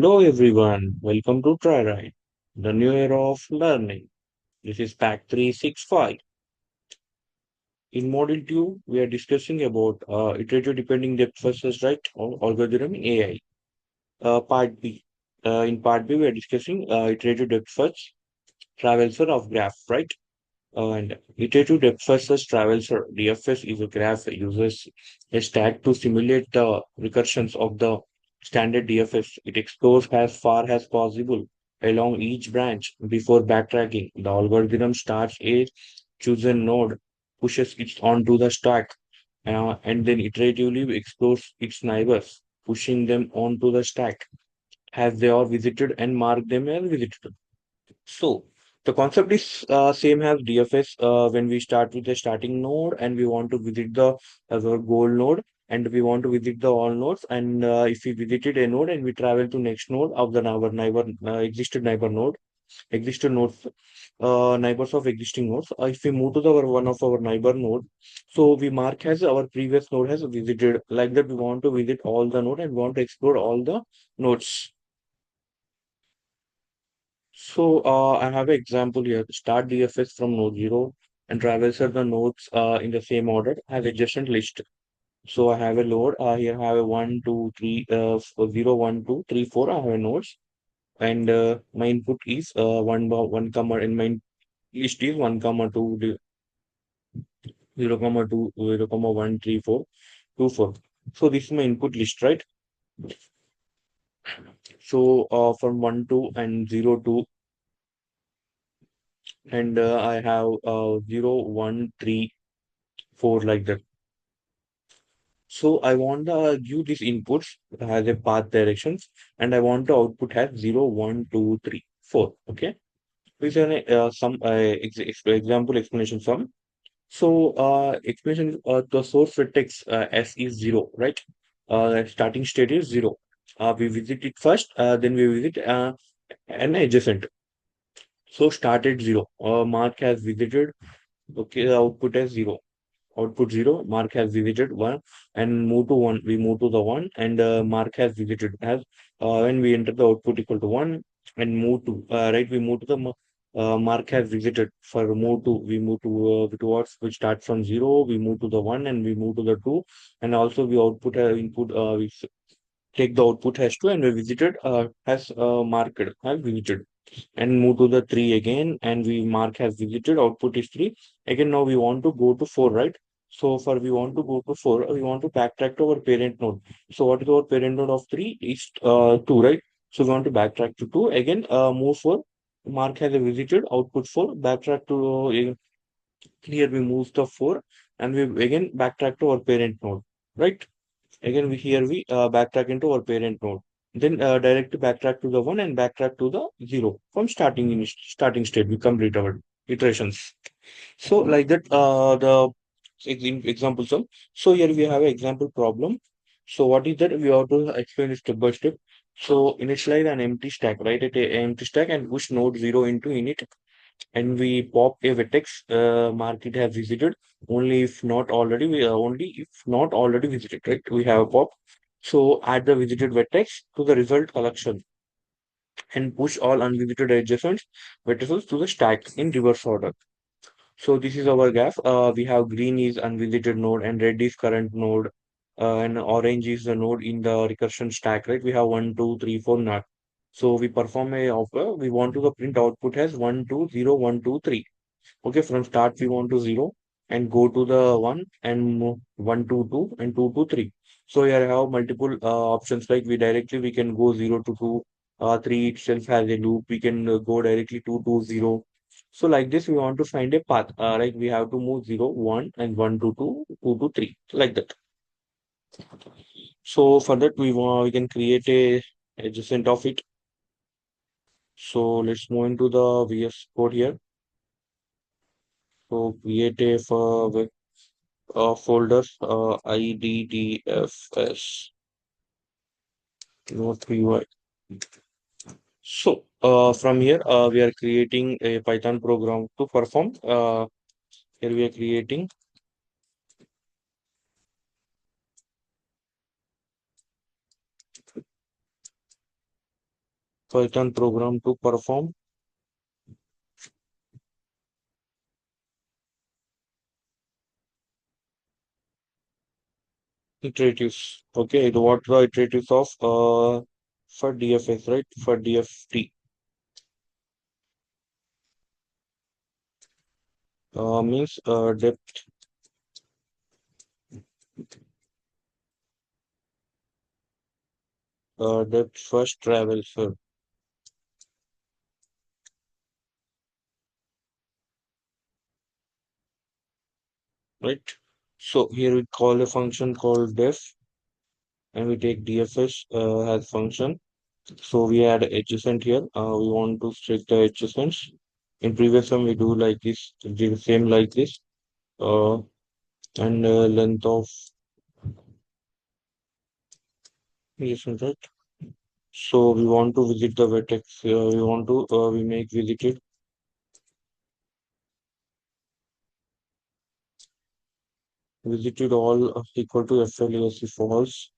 Hello everyone, welcome to TryRide, the new era of learning. This is Pack 365. In Module 2, we are discussing about iterative depending depth first search, right, or algorithm in AI. Part B. In Part B, we are discussing iterative depth first traversal of graph, right? And iterative depth first search traversal DFS is a graph that uses a stack to simulate the recursions of the standard DFS. It explores as far as possible along each branch before backtracking. The algorithm starts a chosen node, pushes it onto the stack, and then iteratively explores its neighbors, pushing them onto the stack as they are visited and mark them as visited. So the concept is same as DFS when we start with the starting node and we want to visit the our goal node and we want to visit the all nodes, and if we visited a node and we travel to next node of the our neighbor existed nodes neighbors of existing nodes. If we move to the one of our neighbor node, so we mark as our previous node has visited. Like that we want to visit all the node and want to explore all the nodes. So I have an example here. Start DFS from node 0 and traverse the nodes in the same order as adjacent list. So I have a load. Here I have a 1, 2, 3, 0, 1, 2, 3, 4. I have a nodes. And my input is 1 comma, and my list is 1 comma 2, 0 comma 2, 0 comma 1, 3, 4, 2, 4. So this is my input list, right? So from 1, 2 and 0, 2, and I have 0, 1, 3, 4 like that. So I want to give these inputs as a path directions, and I want the output has 0, 1, 2, 3, 4. Okay. This is an some example explanation sum. So explanation the source vertex S is 0, right? Starting state is 0. We visit it first, then we visit an adjacent. So start at 0. Mark has visited. Okay, the output is 0. Output 0, mark has visited 1, and move to 1, we move to the 1, and mark has visited as when we enter the output equal to 1 and move to right, we move to the mark has visited. For move to, we move to towards, we start from 0, we move to the 1 and we move to the 2, and also we output input take the output has 2 and we visited has marked has visited, and move to the 3 again and we mark has visited, output is 3 again. Now we want to go to 4, right? So for we want to go to 4, we want to backtrack to our parent node. So what is our parent node of 3 is 2, right? So we want to backtrack to 2 again, move 4, mark has a visited, output 4, backtrack to here we move the 4 and we again backtrack to our parent node, right? Again, we backtrack into our parent node. Then directly backtrack to the 1 and backtrack to the 0 from starting state. We complete our iterations. So like that, the example sum. So here we have an example problem. So what is that? We have to explain it step by step. So initialize an empty stack, right? At a empty stack and push node 0 into init, and we pop a vertex, mark it has visited only if not already, only if not already visited, right? We have a pop. So add the visited vertex to the result collection and push all unvisited adjacent vertices to the stack in reverse order. So this is our graph. We have green is unvisited node and red is current node, and orange is the node in the recursion stack, right? We have 1, 2, 3, 4 not. So we perform a offer. We want to the print output as 1, 2, 0, 1, 2, 3. Okay, from start we want to 0 and go to the 1 and 1 to 2 and 2 to 3. So here I have multiple options, like we can go 0 to 2, 3 itself has a loop. We can go directly 2 to 0. So like this, we want to find a path. Right, we have to move 0, 1 and 1 to 2, 2 to 3, like that. So for that, we can create a adjacent of it. So let's move into the VS code here. So create a folder IDDFS not UI. So from here we are creating a Python program to perform. Here we are creating Python program to perform iteratives. Okay, what the iteratives of for DFS, right? For DFT means depth first travel, sir, right? So here we call a function called def, and we take DFS as function. So we add adjacent here. We want to strict the adjacents. In previous one we do like this, do the same like this. Uh, and length of adjacent, right? So we want to visit the vertex. We want to we make visited visited all equal to FLAC false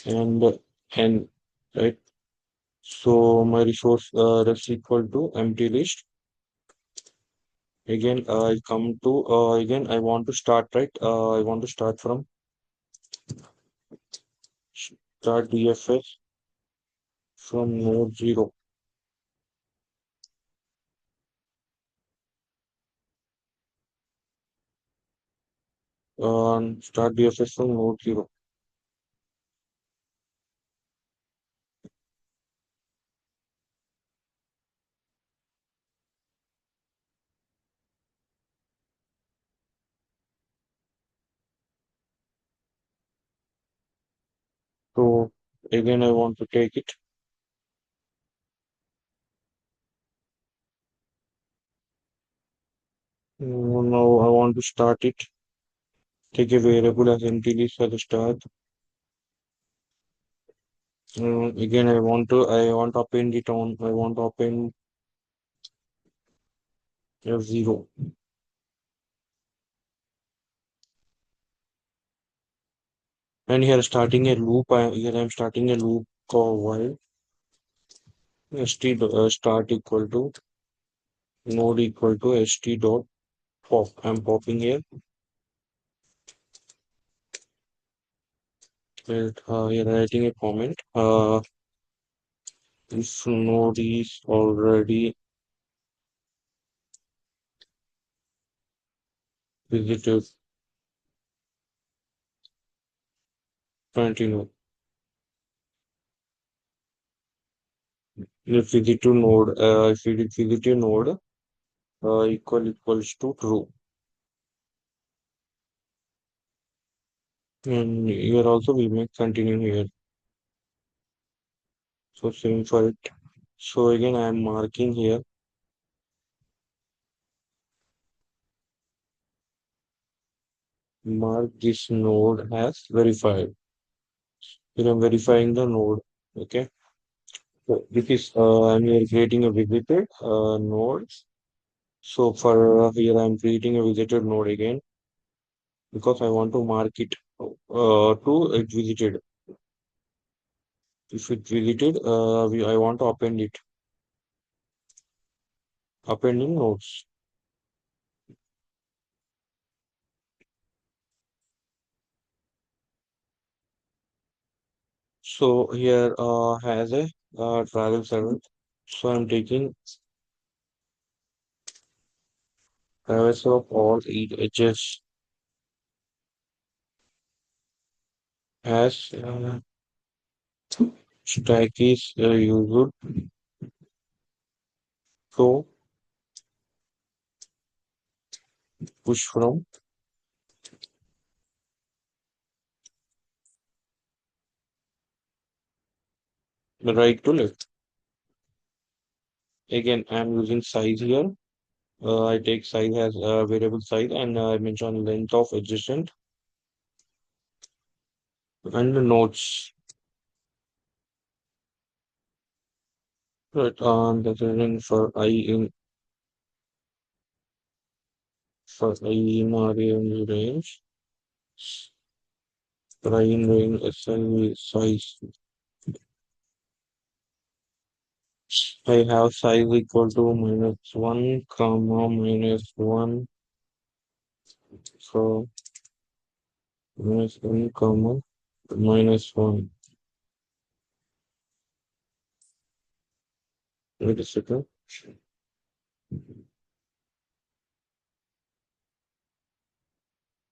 and n, right? So my resource rest equal to empty list. Again, I come to again. I want to start, right. I want to start from start DFS from node 0. Start DFS from node 0. So again, I want to take it. Now I want to start it. Take a variable as empty list at the start. Again, I want to append it on. I want to append F0. And here starting a loop. Here I'm starting a loop called while st start equal to node equal to st dot pop. I'm popping here. Here writing a comment. If node is already visited, continue. If visited node, if it is visited node, equals to true. And here also we may continue here. So same for it. So again, I am marking here. Mark this node as verified. Here I'm verifying the node. Okay. So this is I'm here creating a visited node. So for here I'm creating a visited node again because I want to mark it to it visited. If it visited, I want to append it. Appending nodes. So here has a travel server. So I'm taking traverse of all eight edges as stack is used. So push from the right to left. Again, I'm using size here. I take size as a variable size and I mention length of adjacent and the nodes. Right, that's written for I in range. Primary SI size. I have size equal to -1, comma, -1. So -1, comma, -1. Wait a second.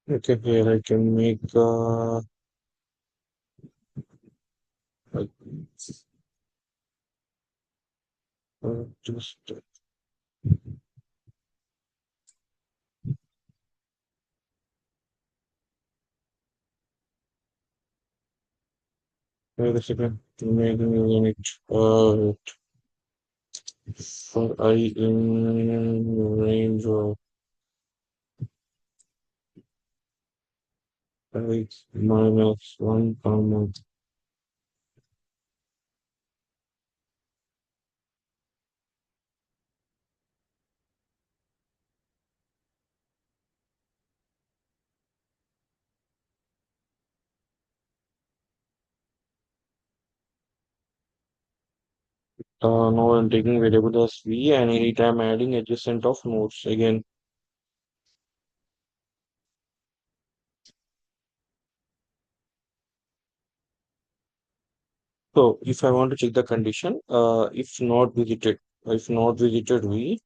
Okay, here I can make like, just wait a second. Making a unit for I in range of x -1, comma. Now I'm taking variable as v, and anytime adding adjacent of nodes again. So if I want to check the condition, if not visited v,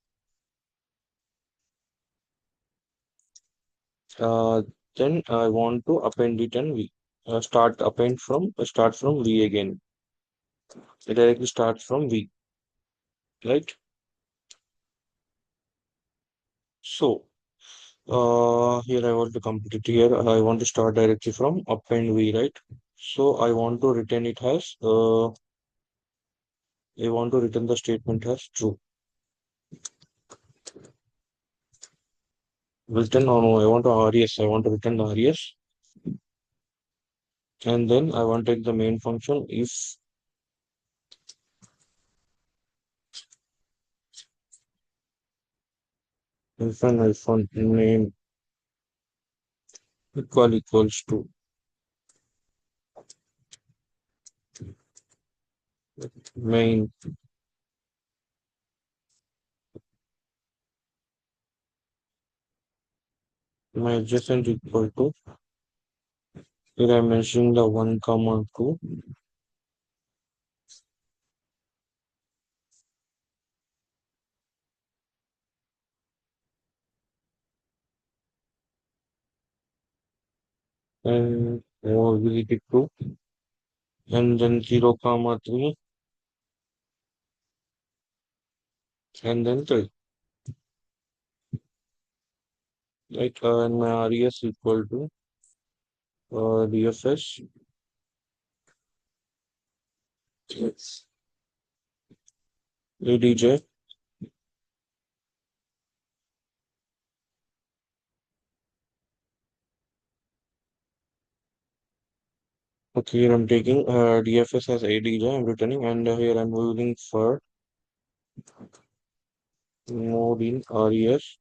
uh, then I want to append it and v. Start from v again. It directly starts from v, right? So here I want to complete it here. I want to start directly from append v, right? So I want to return it as I want to return the statement as true. Return or no, I want to res. I want to return the res, and then I want to take the main function if an hyphen name equals to main my adjacent equal to, here I'm mentioning the 1 comma 2, and or visit it 2, and then 0 comma 3, and then 3. Right, and my res equal to DFS ADJ. Okay, here I'm taking DFS as ADJ, I'm returning, and here I'm using for mode in res.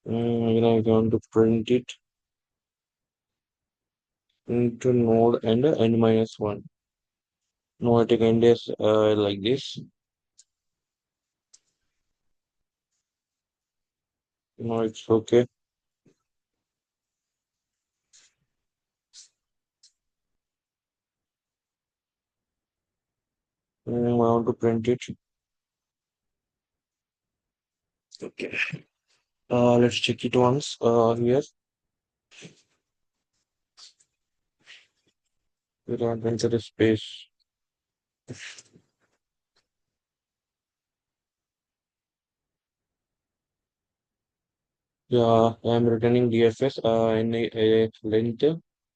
I'm going to print it into node and n minus 1. Now I take end as like this. Now it's okay. I want to print it. Okay. Let's check it once. Here we don't enter the space. Yeah, I'm returning DFS in a length,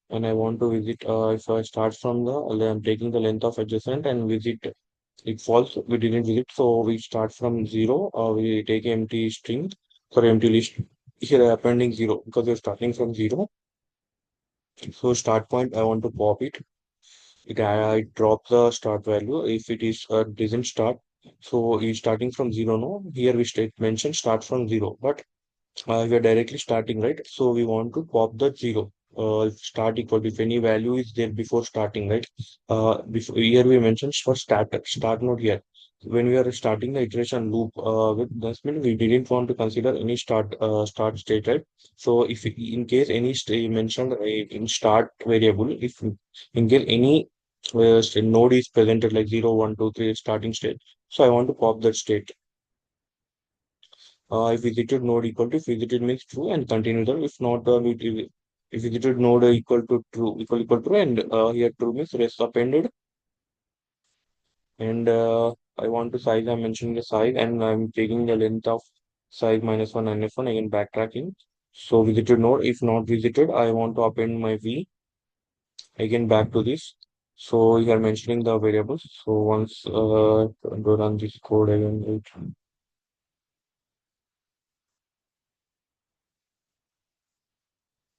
and I want to visit. If I start from I'm taking the length of adjacent and visit. It false. We didn't visit, so we start from 0. We take empty string for empty list. Here appending 0 because we're starting from 0. So start point, I want to pop it. I drop the start value if it is doesn't start. So it's starting from 0 no. Here we state mention start from 0, but we are directly starting, right? So we want to pop the 0. if start equal to if any value is there before starting, right? Before here we mentioned for start node here. When we are starting the iteration loop, with this means we didn't want to consider any start state, right? So if in case any state mentioned in start variable, if in case any node is presented like 0, 1, 2, 3 starting state, so I want to pop that state. If visited node equal to, if visited means true and continue there. If not, if visited node equal to true, equal true, and here true means rest appended. And I want to size, I'm mentioning the size, and I'm taking the length of size -1 and -1, again backtracking. So visited node, if not visited, I want to append my v, again back to this. So you are mentioning the variables. So once to run this code again, right?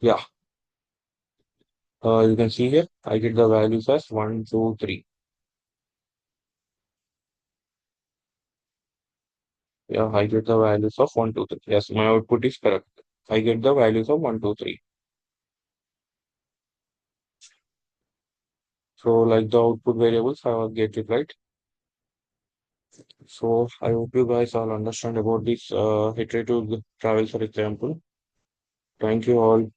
Yeah, you can see here, I get the values as 1, 2, 3. Yeah, I get the values of 1, 2, 3. Yes, my output is correct. I get the values of 1, 2, 3. So like the output variables, I will get it right. So I hope you guys all understand about this iterative travel, for example. Thank you all.